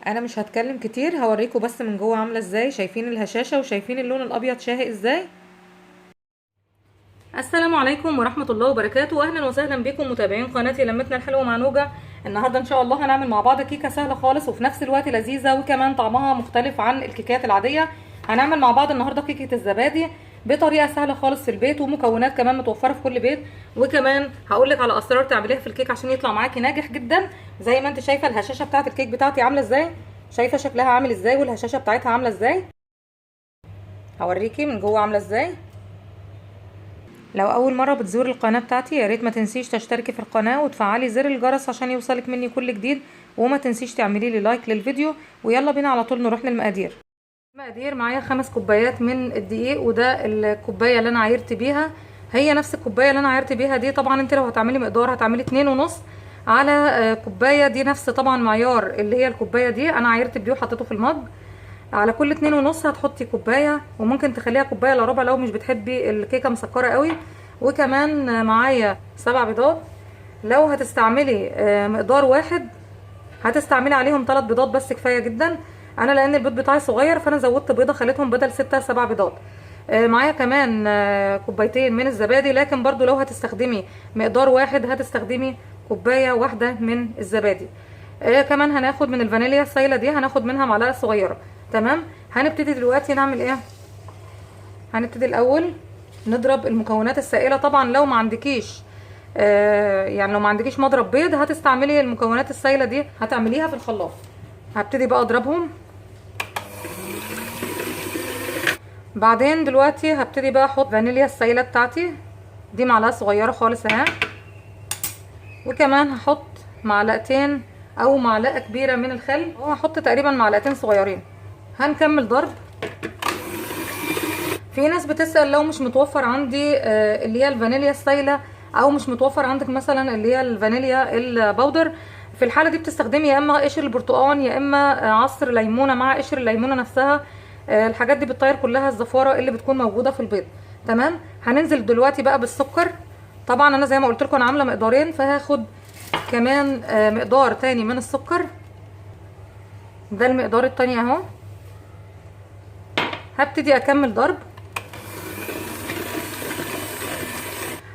انا مش هتكلم كتير، هوريكم بس من جوه عامله ازاي. شايفين الهشاشه وشايفين اللون الابيض شاهق ازاي. السلام عليكم ورحمه الله وبركاته، اهلا وسهلا بكم متابعين قناتي لمتنا الحلوه مع نوجة. النهارده ان شاء الله هنعمل مع بعض كيكه سهله خالص وفي نفس الوقت لذيذه وكمان طعمها مختلف عن الكيكات العاديه. هنعمل مع بعض النهارده كيكه الزبادي بطريقه سهله خالص في البيت، ومكونات كمان متوفره في كل بيت. وكمان هقول لك على اسرار تعمليها في الكيك عشان يطلع معاكي ناجح جدا. زي ما انت شايفه الهشاشه بتاعه الكيك بتاعتي عامله ازاي، شايفه شكلها عامل ازاي والهشاشه بتاعتها عامله ازاي. هوريكي من جوه عامله ازاي. لو اول مره بتزوري القناه بتاعتي يا ريت ما تنسيش تشتركي في القناه وتفعلي زر الجرس عشان يوصلك مني كل جديد، وما تنسيش تعملي لي لايك للفيديو. ويلا بينا على طول نروح للمقادير. المقادير معايا 5 كوبايات من الدقيق، وده الكوبايه اللي انا عايرت بيها، هي نفس الكوبايه اللي انا عايرت بيها دي. طبعا انت لو هتعملي مقدار هتعملي 2.5 على كوبايه، دي نفس طبعا معيار اللي هي الكوبايه دي انا عايرت بيه وحطيته في المج. على كل 2.5 هتحطي كوبايه، وممكن تخليها كوبايه الا ربع لو مش بتحبي الكيكه مسكره قوي. وكمان معايا 7 بيضات. لو هتستعملي مقدار واحد هتستعملي عليهم 3 بيضات بس كفايه جدا. انا لان البيض بتاعي صغير فانا زودت بيضه خليتهم بدل 6 7 بيضات. معايا كمان كوبايتين من الزبادي، لكن برضو لو هتستخدمي مقدار واحد هتستخدمي كوبايه واحده من الزبادي. كمان هناخد من الفانيليا السايله دي، هناخد منها معلقه صغيره. تمام. هنبتدي دلوقتي نعمل ايه. هنبتدي الاول نضرب المكونات السائله. طبعا لو ما عندكيش يعني لو ما عندكيش مضرب بيض هتستعملي المكونات السائله دي، هتعمليها في الخلاط. هبتدي بقى اضربهم. بعدين دلوقتي هبتدي بقى احط فانيليا السائله بتاعتي، دي معلقه صغيره خالص اهي. وكمان هحط معلقتين او معلقه كبيره من الخل، وهحط تقريبا معلقتين صغيرين. هنكمل ضرب. في ناس بتسأل لو مش متوفر عندي اللي هي الفانيليا السايله، او مش متوفر عندك مثلا اللي هي الفانيليا الباودر، في الحاله دي بتستخدمي يا اما قشر البرتقال يا اما عصر ليمونه مع قشر الليمونه نفسها. الحاجات دي بتطير كلها الزفاره اللي بتكون موجوده في البيض. تمام. هننزل دلوقتي بقى بالسكر. طبعا انا زي ما قلت لكم انا عامله مقدارين، فهاخد كمان مقدار تاني من السكر. ده المقدار التاني اهو. هبتدي اكمل ضرب.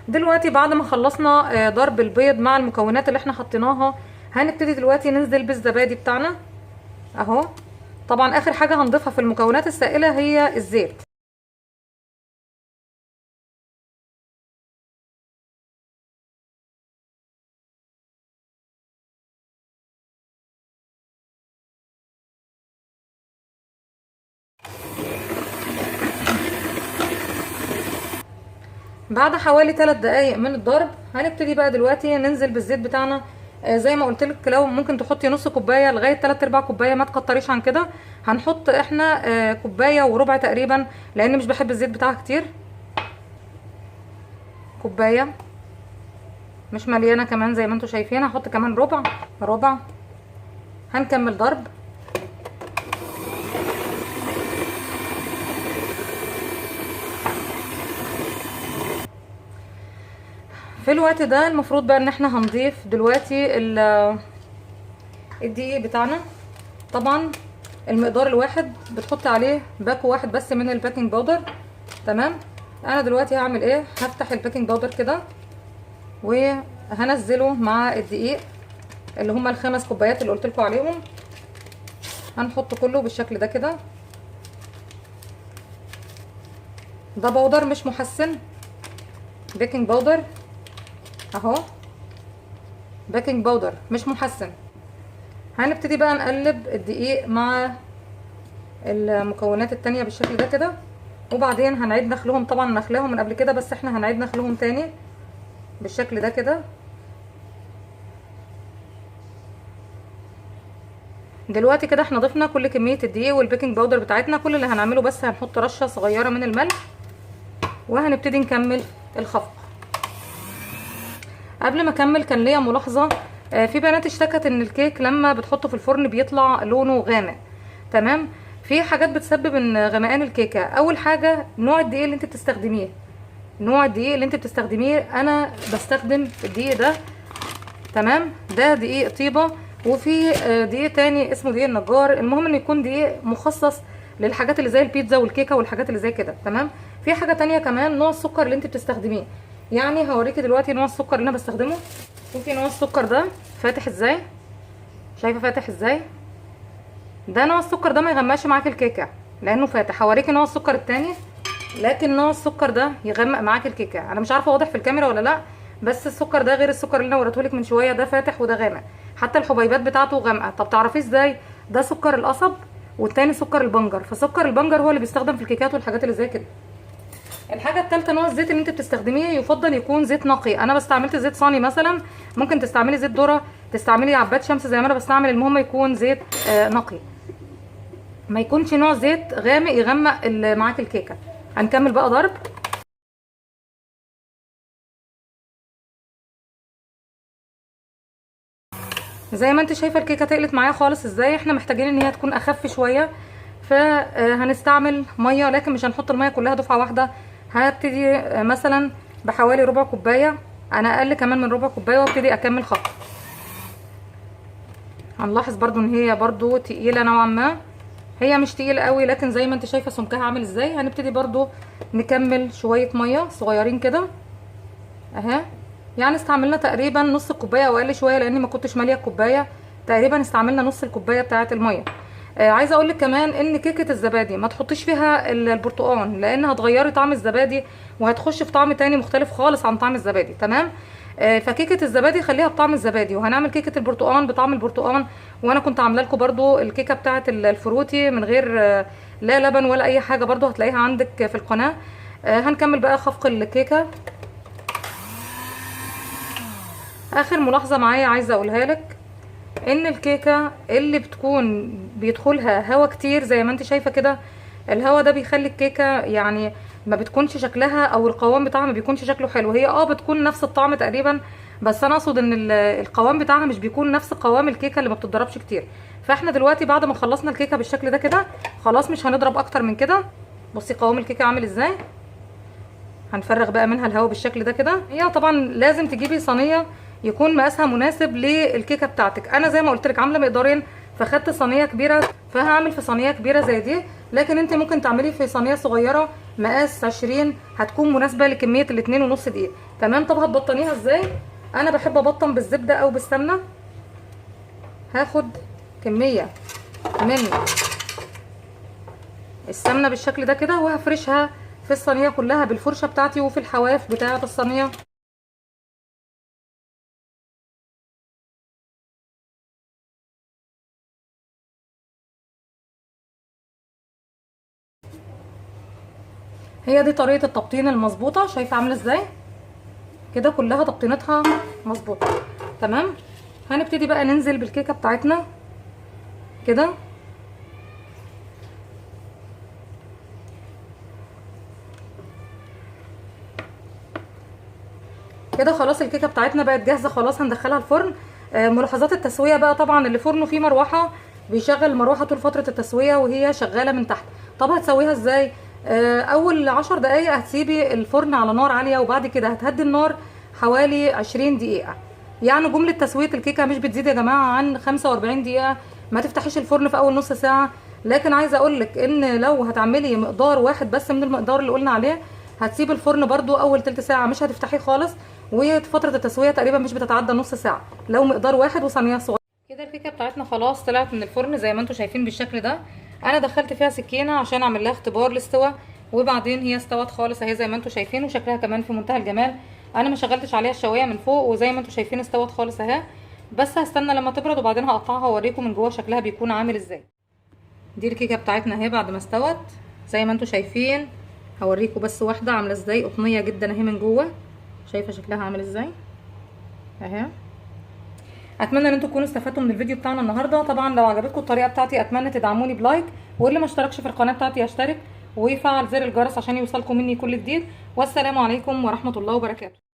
دلوقتي بعد ما خلصنا ضرب البيض مع المكونات اللي احنا حطيناها، هنبتدي دلوقتي ننزل بالزبادي بتاعنا اهو. طبعا اخر حاجه هنضيفها في المكونات السائله هي الزيت. بعد حوالي 3 دقايق من الضرب هنبتدي بقى دلوقتي ننزل بالزيت بتاعنا. زي ما قلت لك لو ممكن تحطي نص كوبايه لغايه 3/4 كوبايه، ما تكتريش عن كده. هنحط احنا كوبايه وربع تقريبا، لان مش بحب الزيت بتاعها كتير. كوبايه مش مليانه كمان زي ما انتم شايفين، هحط كمان ربع ربع. هنكمل ضرب. في الوقت ده المفروض بقى ان احنا هنضيف دلوقتي الدقيق بتاعنا. طبعا المقدار الواحد بتحط عليه باكو واحد بس من البيكنج باودر. تمام. انا دلوقتي هعمل ايه، هفتح البيكنج باودر كده وهنزله مع الدقيق اللي هما ال5 كوبايات اللي قلت لكم عليهم. هنحط كله بالشكل ده كده. ده باودر مش محسن، بيكنج باودر اهو، بيكنج باودر مش محسن. هنبتدي بقى نقلب الدقيق مع المكونات التانية بالشكل ده كده، وبعدين هنعيد نخلهم. طبعا نخلاهم من قبل كده بس احنا هنعيد نخلهم تاني بالشكل ده كده. دلوقتي كده احنا ضفنا كل كمية الدقيق والبيكنج باودر بتاعتنا. كل اللي هنعمله بس هنحط رشة صغيرة من الملح، وهنبتدي نكمل الخفق. قبل ما اكمل كان ليا ملاحظة، في بنات اشتكت ان الكيك لما بتحطه في الفرن بيطلع لونه غامق. تمام. في حاجات بتسبب ان غمقان الكيكه. اول حاجه نوع الدقيق اللي انت بتستخدميه، نوع الدقيق اللي انت بتستخدميه. انا بستخدم الدقيق ده. تمام. ده دقيق طيبه، وفي دقيق تاني اسمه دقيق النجار. المهم انه يكون دقيق مخصص للحاجات اللي زي البيتزا والكيكه والحاجات اللي زي كده. تمام. في حاجه تانية كمان، نوع السكر اللي انت بتستخدميه. يعني هوريكي دلوقتي نوع السكر اللي انا بستخدمه. شوفي نوع السكر ده فاتح ازاي، شايفه فاتح ازاي؟ ده نوع السكر ده ما يغمقش معاكي الكيكه لانه فاتح. هوريكي نوع السكر التاني، لكن نوع السكر ده يغمق معاكي الكيكه. انا مش عارفه واضح في الكاميرا ولا لا، بس السكر ده غير السكر اللي انا وريتهولك من شويه، ده فاتح وده غامق، حتى الحبيبات بتاعته غامقه. طب تعرفيه ازاي؟ ده سكر القصب والتاني سكر البنجر، فسكر البنجر هو اللي بيستخدم في الكيكات والحاجات اللي زي كده. الحاجه الثالثه، نوع الزيت اللي انت بتستخدميه يفضل يكون زيت نقي. انا استعملت زيت صاني مثلا، ممكن تستعملي زيت ذره، تستعملي عباد شمس زي ما انا بستعمل. المهم يكون زيت نقي، ما يكونش نوع زيت غامق يغمق معاك الكيكه. هنكمل بقى ضرب. زي ما انت شايفه الكيكه تقلت معايا خالص ازاي. احنا محتاجين ان هي تكون اخف شويه، فهنستعمل ميه، لكن مش هنحط الميه كلها دفعه واحده. هبتدي مثلا بحوالي ربع كوبايه، انا اقل كمان من ربع كوبايه، وابتدي اكمل خط. هنلاحظ برضو ان هي برضو تقيله نوعا ما، هي مش تقيله قوي، لكن زي ما انت شايفه سمكها عامل ازاي. هنبتدي برضو نكمل شويه ميه صغيرين كده اهي. يعني استعملنا تقريبا نص الكوبايه او اقل شويه، لاني ما كنتش ماليه الكوبايه. تقريبا استعملنا نص الكوبايه بتاعه الميه. عايزه اقول لك كمان ان كيكه الزبادي ما تحطيش فيها البرتقال، لان هتغيري طعم الزبادي وهتخش في طعم تاني مختلف خالص عن طعم الزبادي. تمام. فكيكه الزبادي خليها بطعم الزبادي، وهنعمل كيكه البرتقال بطعم البرتقال. وانا كنت عامله لكم برضو الكيكه بتاعه الفروتي من غير لا لبن ولا اي حاجه، برضو هتلاقيها عندك في القناه. هنكمل بقى خفق الكيكه. اخر ملاحظه معايا عايزه اقولها لك، ان الكيكه اللي بتكون بيدخلها هوا كتير زي ما انت شايفه كده، الهوا ده بيخلي الكيكه يعني ما بتكونش شكلها او القوام بتاعها ما بيكونش شكله حلو. هي بتكون نفس الطعم تقريبا، بس انا اقصد ان القوام بتاعها مش بيكون نفس قوام الكيكه اللي ما بتتضربش كتير. فاحنا دلوقتي بعد ما خلصنا الكيكه بالشكل ده كده، خلاص مش هنضرب اكتر من كده. بصي قوام الكيكه عامل ازاي. هنفرغ بقى منها الهواء بالشكل ده كده. هي طبعا لازم تجيبي صينيه يكون مقاسها مناسب للكيكه بتاعتك. انا زي ما قلت لك عامله مقدارين، فخدت صينيه كبيره، فهعمل في صينيه كبيره زي دي. لكن انت ممكن تعملي في صينيه صغيره مقاس 20، هتكون مناسبه لكميه ال2.5 دقيق. تمام. طب هتبطنيها ازاي؟ انا بحب ابطن بالزبده او بالسمنه. هاخد كميه من السمنه بالشكل ده كده، وهفرشها في الصينيه كلها بالفرشه بتاعتي وفي الحواف بتاعه الصينيه. هي دي طريقه التبطين المظبوطه. شايفه عامله ازاي كده؟ كلها تبطينتها مظبوطه. تمام. هنبتدي بقى ننزل بالكيكه بتاعتنا كده. كده خلاص الكيكه بتاعتنا بقت جاهزه خلاص، هندخلها الفرن. ملاحظات التسويه بقى، طبعا اللي فرنه فيه مروحه بيشغل المروحه طول فتره التسويه وهي شغاله من تحت. طب هتسويها ازاي؟ اول 10 دقايق هتسيبي الفرن على نار عاليه، وبعد كده هتهدي النار حوالي 20 دقيقه. يعني جمله تسويه الكيكه مش بتزيد يا جماعه عن 45 دقيقه. ما تفتحيش الفرن في اول نص ساعه. لكن عايزه اقول لك ان لو هتعملي مقدار واحد بس من المقدار اللي قلنا عليه، هتسيب الفرن برضو اول تلت ساعه، مش هتفتحيه خالص. وفتره التسويه تقريبا مش بتتعدى نص ساعه لو مقدار واحد وصينيه صغيره. كده الكيكه بتاعتنا خلاص طلعت من الفرن زي ما انتم شايفين بالشكل ده. انا دخلت فيها سكينه عشان اعمل لها اختبار الاستواء، وبعدين هي استوت خالص اهي زي ما انتم شايفين، وشكلها كمان في منتهى الجمال. انا ما شغلتش عليها الشوايه من فوق، وزي ما انتم شايفين استوت خالص اهي. بس هستنى لما تبرد وبعدين هقطعها واوريكم من جوه شكلها بيكون عامل ازاي. دي الكيكه بتاعتنا اهي بعد ما استوت زي ما انتم شايفين. هوريكم بس واحده عامله ازاي، قطنيه جدا اهي من جوه. شايفه شكلها عامل ازاي اهي. اتمنى ان انتم تكونوا استفدتوا من الفيديو بتاعنا النهارده. طبعا لو عجبتكم الطريقه بتاعتي اتمنى تدعموني بلايك، واللي ما اشتركش في القناه بتاعتي يشترك ويفعل زر الجرس عشان يوصلكم مني كل جديد. والسلام عليكم ورحمه الله وبركاته.